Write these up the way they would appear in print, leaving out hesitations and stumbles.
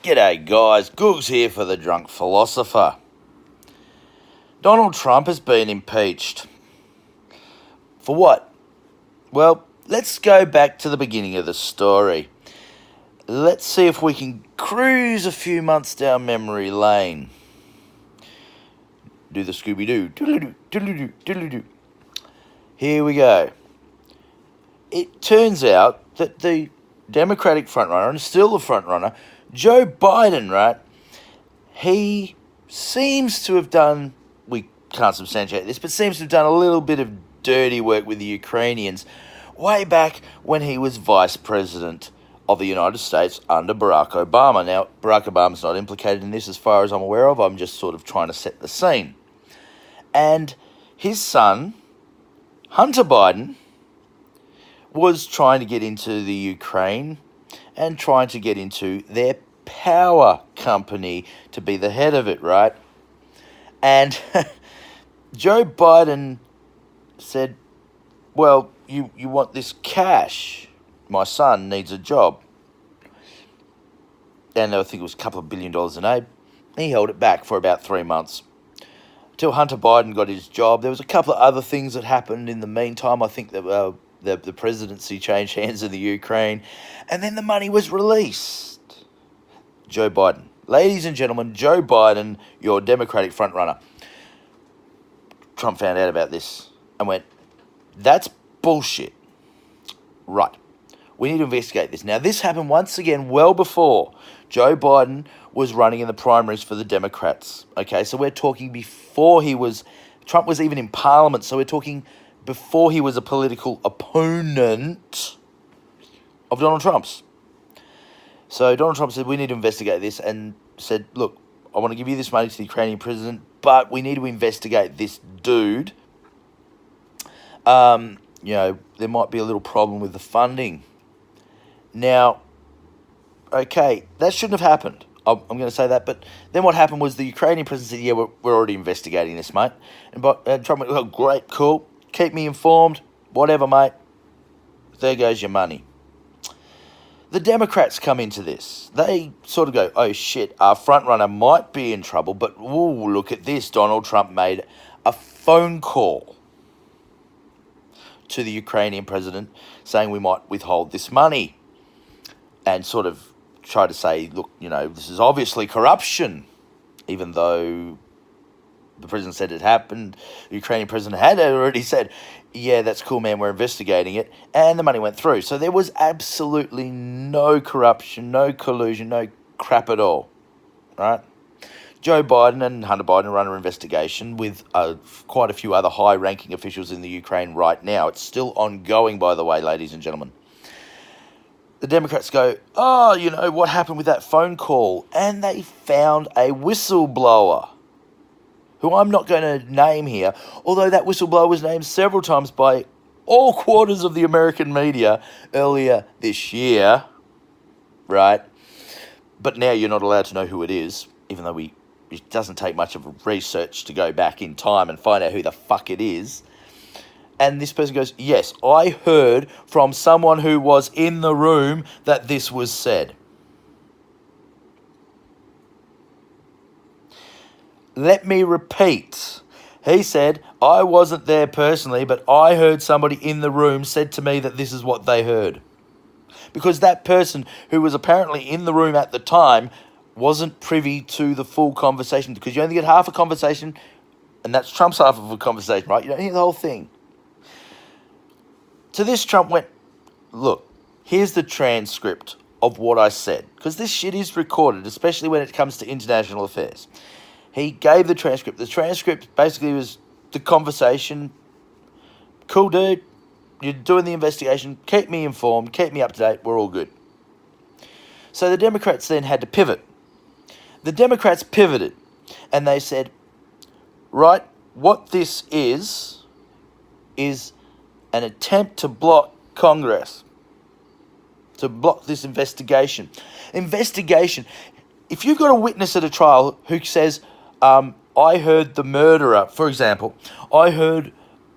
G'day guys, Googs here for the Drunk Philosopher. Donald Trump has been impeached. For what? Well, let's go back to the beginning of the story. Let's see if we can cruise a few months down memory lane. Do the Scooby-Doo. Doodle-doo, doodle-doo, doodle-doo. Here we go. It turns out that the Democratic frontrunner, and still the frontrunner, Joe Biden, right, he seems to have done, we can't substantiate this, but seems to have done a little bit of dirty work with the Ukrainians way back when he was vice president of the United States under Barack Obama. Now, Barack Obama's not implicated in this as far as I'm aware of. I'm just sort of trying to set the scene. And his son, Hunter Biden, was trying to get into the Ukraine and trying to get into their power company to be the head of it, right? And Joe Biden said, well, you want this cash. My son needs a job. And I think it was a couple of $1 billion in aid. He held it back for about 3 months. Until Hunter Biden got his job. There was a couple of other things that happened in the meantime. I think that the presidency changed hands in the Ukraine. And then the money was released. Joe Biden. Ladies and gentlemen, Joe Biden, your Democratic frontrunner. Trump found out about this and went, that's bullshit. Right. We need to investigate this. Now, this happened once again well before Joe Biden was running in the primaries for the Democrats. Okay, so we're talking before Trump was even in Parliament. So we're talking before he was a political opponent of Donald Trump's. So Donald Trump said, we need to investigate this, and said, look, I want to give you this money to the Ukrainian president, but we need to investigate this dude. There might be a little problem with the funding. Now, okay, that shouldn't have happened. I'm going to say that. But then what happened was the Ukrainian president said, yeah, we're already investigating this, mate. And Trump went, oh, great, cool. Keep me informed. Whatever, mate. There goes your money. The Democrats come into this. They sort of go, oh, shit, our frontrunner might be in trouble, but ooh, look at this. Donald Trump made a phone call to the Ukrainian president saying we might withhold this money and sort of try to say, look, this is obviously corruption, even though the president said it happened. The Ukrainian president had already said, yeah, that's cool, man, we're investigating it, and the money went through. So there was absolutely no corruption, no collusion, no crap at all, right? Joe Biden and Hunter Biden run an investigation with quite a few other high-ranking officials in the Ukraine right now. It's still ongoing, by the way, ladies and gentlemen. The Democrats go, oh, what happened with that phone call? And they found a whistleblower, who I'm not going to name here, although that whistleblower was named several times by all quarters of the American media earlier this year, right? But now you're not allowed to know who it is, even though it doesn't take much of a research to go back in time and find out who the fuck it is. And this person goes, yes, I heard from someone who was in the room that this was said. Let me repeat. He said, I wasn't there personally, but I heard somebody in the room said to me that this is what they heard. Because that person who was apparently in the room at the time wasn't privy to the full conversation, because you only get half a conversation, and that's Trump's half of a conversation, right? You don't hear the whole thing. To this, Trump went, look, here's the transcript of what I said, because this shit is recorded, especially when it comes to international affairs. He gave the transcript. The transcript basically was the conversation. Cool, dude. You're doing the investigation. Keep me informed. Keep me up to date. We're all good. So the Democrats then had to pivot. The Democrats pivoted. And they said, right, what this is an attempt to block Congress. To block this investigation. Investigation. If you've got a witness at a trial who says, I heard the murderer, for example, I heard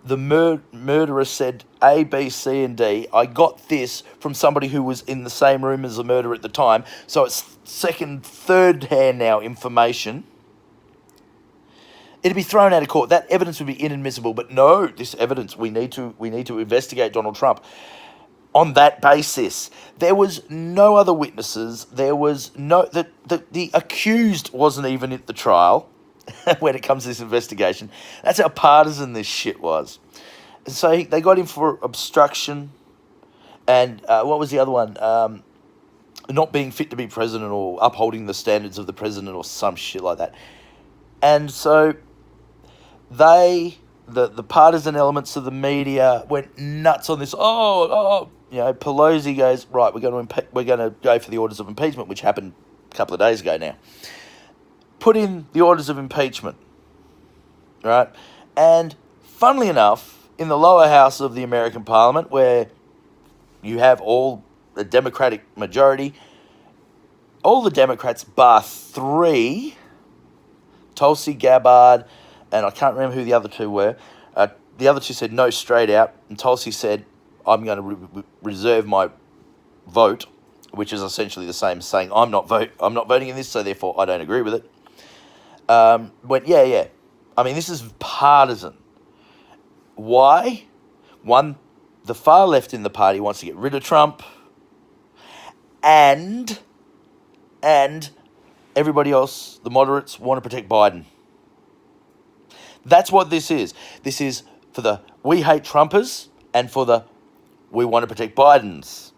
the murderer said A, B, C, and D. I got this from somebody who was in the same room as the murderer at the time. So it's second, third hand now information. It'd be thrown out of court. That evidence would be inadmissible. But no, this evidence, we need to investigate Donald Trump. On that basis, there was no other witnesses. There was no the accused wasn't even at the trial when it comes to this investigation. That's how partisan this shit was. And so they got him for obstruction, and what was the other one? Not being fit to be president or upholding the standards of the president or some shit like that. And so the partisan elements of the media went nuts on this. Pelosi goes, right, we're going to go for the orders of impeachment, which happened a couple of days ago now. Put in the orders of impeachment, right? And funnily enough, in the lower house of the American Parliament, where you have all the Democratic majority, all the Democrats bar three, Tulsi Gabbard, and I can't remember who the other two were. The other two said no straight out, and Tulsi said, I'm going to reserve my vote, which is essentially the same as saying I'm not voting in this, so therefore I don't agree with it. Went, yeah. I mean, this is partisan. Why? One, the far left in the party wants to get rid of Trump, and everybody else, the moderates, want to protect Biden. That's what this is. This is for the we hate Trumpers and for the we want to protect Bidens.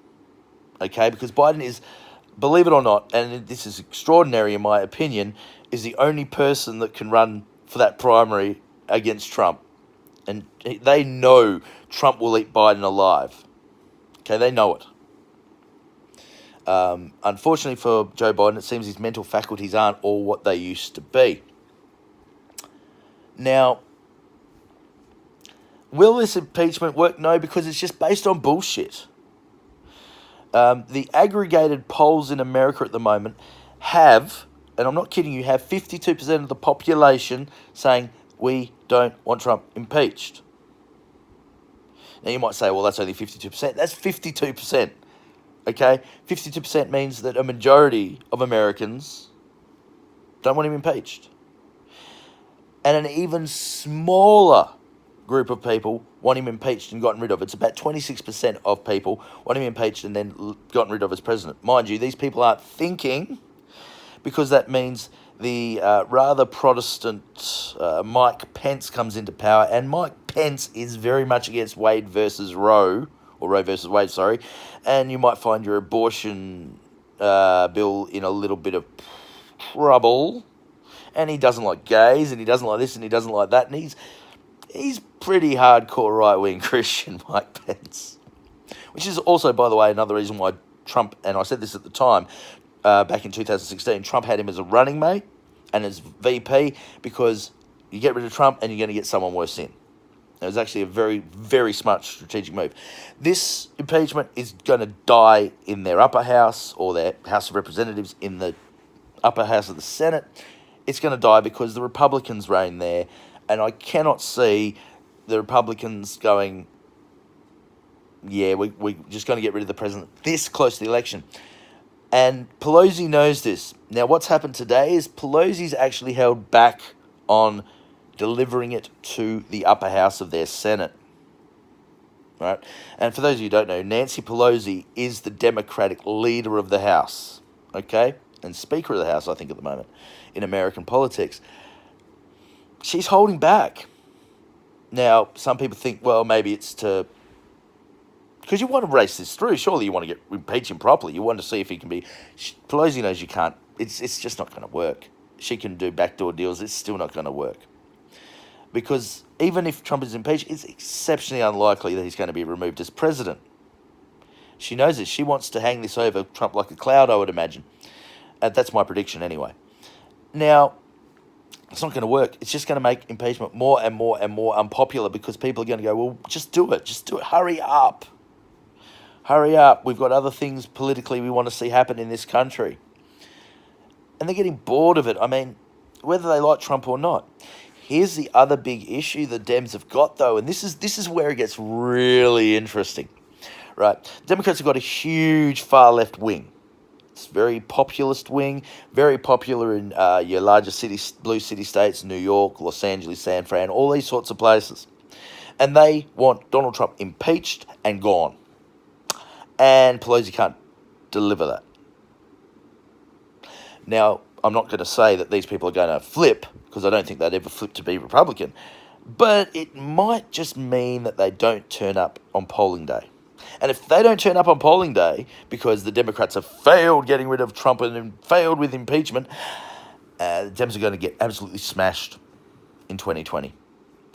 Okay? Because Biden is, believe it or not, and this is extraordinary in my opinion, is the only person that can run for that primary against Trump. And they know Trump will eat Biden alive. Okay? They know it. Unfortunately for Joe Biden, it seems his mental faculties aren't all what they used to be. Now, will this impeachment work? No, because it's just based on bullshit. The aggregated polls in America at the moment have, and I'm not kidding you, have 52% of the population saying we don't want Trump impeached. Now, you might say, well, that's only 52%. That's 52%. Okay? 52% means that a majority of Americans don't want him impeached. And an even smaller group of people want him impeached and gotten rid of. It's about 26% of people want him impeached and then gotten rid of as president. Mind you, these people aren't thinking, because that means the rather Protestant Mike Pence comes into power, and Mike Pence is very much against Wade versus Roe, or Roe versus Wade, sorry, and you might find your abortion bill in a little bit of trouble. And he doesn't like gays, and he doesn't like this, and he doesn't like that, and he's pretty hardcore right-wing Christian, Mike Pence. Which is also, by the way, another reason why Trump, and I said this at the time, back in 2016, Trump had him as a running mate and as VP, because you get rid of Trump and you're going to get someone worse in. It was actually a very, very smart strategic move. This impeachment is going to die in their upper house, or their House of Representatives in the upper house of the Senate. It's going to die because the Republicans reign there, and I cannot see the Republicans going, yeah, we're just going to get rid of the president this close to the election. And Pelosi knows this. Now, what's happened today is Pelosi's actually held back on delivering it to the upper house of their Senate. Right? And for those of you who don't know, Nancy Pelosi is the Democratic leader of the House, okay? And Speaker of the House, I think, at the moment, in American politics. She's holding back. Now, some people think, well, maybe it's to... Because you want to race this through. Surely you want to impeach him properly. You want to see if he can be... Pelosi knows you can't. It's just not going to work. She can do backdoor deals. It's still not going to work. Because even if Trump is impeached, it's exceptionally unlikely that he's going to be removed as president. She knows it. She wants to hang this over Trump like a cloud, I would imagine. That's my prediction anyway. Now, it's not going to work. It's just going to make impeachment more and more and more unpopular, because people are going to go, well, just do it. Just do it. Hurry up. Hurry up. We've got other things politically we want to see happen in this country. And they're getting bored of it. I mean, whether they like Trump or not. Here's the other big issue the Dems have got, though, and this is where it gets really interesting, right? Democrats have got a huge far-left wing. It's a very populist wing, very popular in your larger blue city states, New York, Los Angeles, San Fran, all these sorts of places. And they want Donald Trump impeached and gone. And Pelosi can't deliver that. Now, I'm not going to say that these people are going to flip, because I don't think they'd ever flip to be Republican. But it might just mean that they don't turn up on polling day. And if they don't turn up on polling day because the Democrats have failed getting rid of Trump and failed with impeachment, the Dems are going to get absolutely smashed in 2020.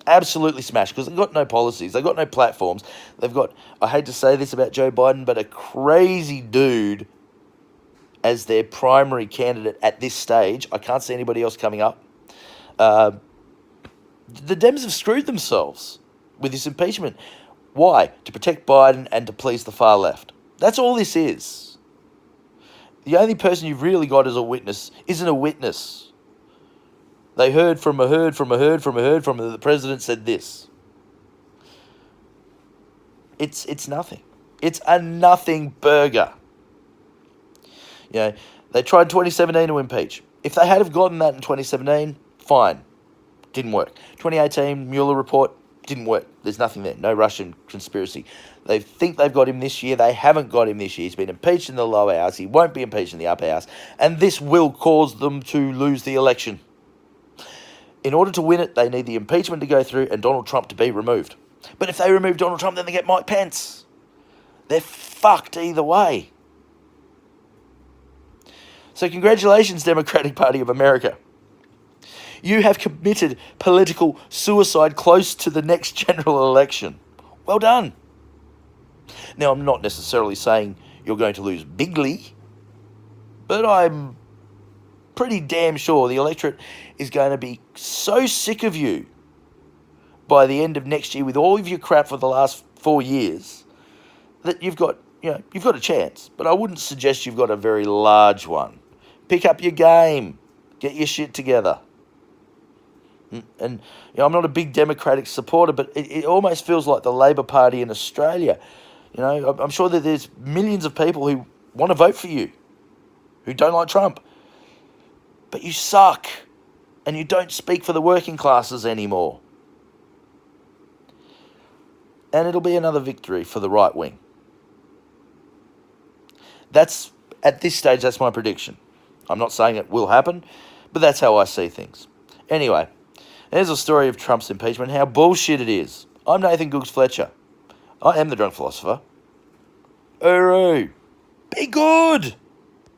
Absolutely smashed, because they've got no policies. They've got no platforms. They've got, I hate to say this about Joe Biden, but a crazy dude as their primary candidate at this stage. I can't see anybody else coming up. The Dems have screwed themselves with this impeachment. Why? To protect Biden and to please the far left. That's all this is. The only person you've really got as a witness isn't a witness. They heard from the president said this. It's nothing. It's a nothing burger. You know, they tried 2017 to impeach. If they had have gotten that in 2017, fine. Didn't work. 2018, Mueller report, didn't work. There's nothing there. No Russian conspiracy. They think they've got him this year. They haven't got him this year. He's been impeached in the lower house. He won't be impeached in the upper house. And this will cause them to lose the election. In order to win it, they need the impeachment to go through and Donald Trump to be removed. But if they remove Donald Trump, then they get Mike Pence. They're fucked either way. So congratulations, Democratic Party of America. You have committed political suicide close to the next general election. Well done. Now, I'm not necessarily saying you're going to lose bigly, but I'm pretty damn sure the electorate is going to be so sick of you by the end of next year with all of your crap for the last 4 years that you've got a chance. But I wouldn't suggest you've got a very large one. Pick up your game. Get your shit together. And I'm not a big Democratic supporter, but it almost feels like the Labor Party in Australia. I'm sure that there's millions of people who want to vote for you, who don't like Trump. But you suck, and you don't speak for the working classes anymore. And it'll be another victory for the right wing. At this stage, that's my prediction. I'm not saying it will happen, but that's how I see things. Anyway, there's a story of Trump's impeachment, how bullshit it is. I'm Nathan Googs Fletcher. I am the Drunk Philosopher. Hooroo. Be good!